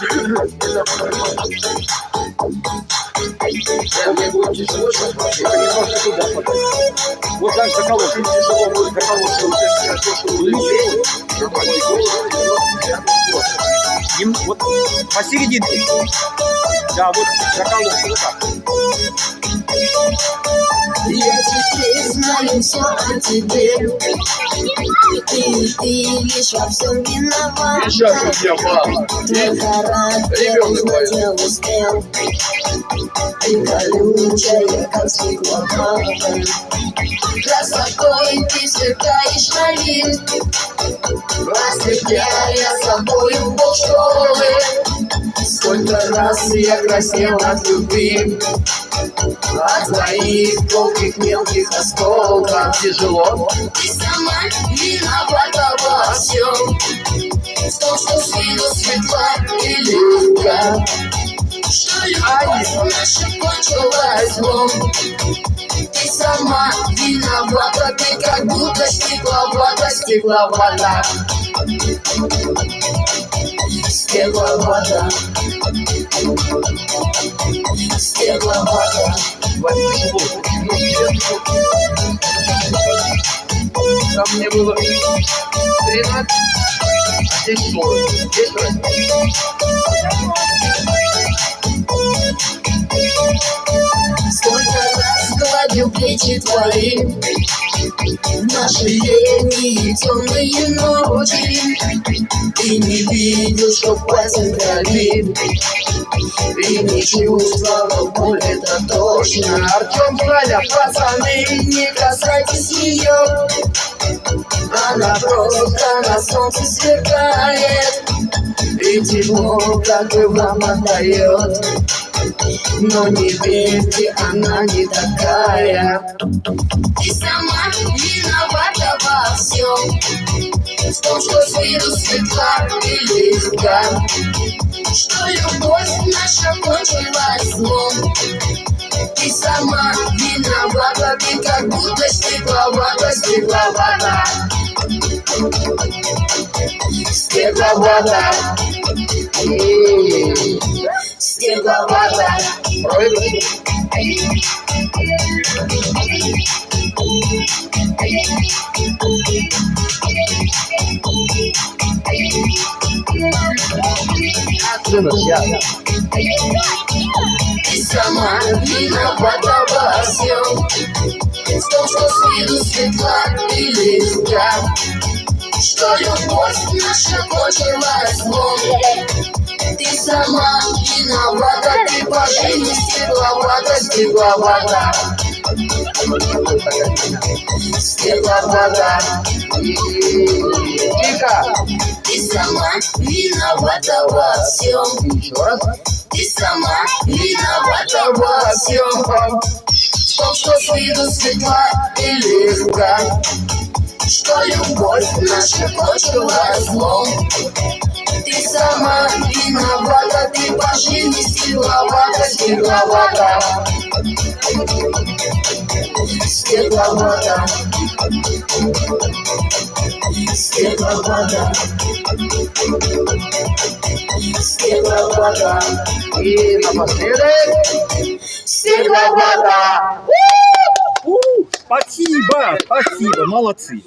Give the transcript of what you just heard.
Мне будет тяжело сейчас, это немножко туда подать. Вот так заколоть, тяжело будет заколоть. Вот посерединке. Да, вот заколоть, вот так. Я теперь знаю все о тебе. Ты лишь во всем виноват. Твой характер узнать я успел. Ты колючая, как стекловата. Красотой ты сверкаешь на вид. Ослепляя собой полшколы. Сколько раз я краснел от любви. От твоих тонких мелких осколков тяжело. Ты сама виновата во всем. В том, что с виду светла и легка. Что любовь наша кончилась злом. Ты сама виновата, ты как будто стекловата, стекловата. Стекловата. Стекловата. Там мне было 13, а здесь 40. Здесь разница. Сколько раз гладил плечи твои, наши летние темные ночи. Ты не видел, что пальцем крови, и не чувствовал боль, это точно. Артем, Саня, Пацаны, не касайтесь ее. Она просто на солнце сверкает, и тепло, как и вам отдает. Но не верьте, она не такая. Ты сама виновата во всем. В том, что с виду светла и легка. Что любовь наша кончилась злом. Ты сама виновата, ты как будто стекловата, стекловата. Стекловата. Стекловата. Ты сама виновата во всем. В том, что с виду светла и легка. Что любовь наша кончилась злом. Ты сама виновата, ты по жизни стекловата, стекловата. Стекловата. Тихо. Ты сама виновата во всем. Еще раз. Ты сама виновата во всем. В том, что с виду светла и легка. Что любовь наша кончилась злом. Ты сама виновата, ты по жизни стекловата, стекловата. Стекловата. Стекловата. Стекловата. И напоследок. Стекловата. Спасибо, спасибо, молодцы.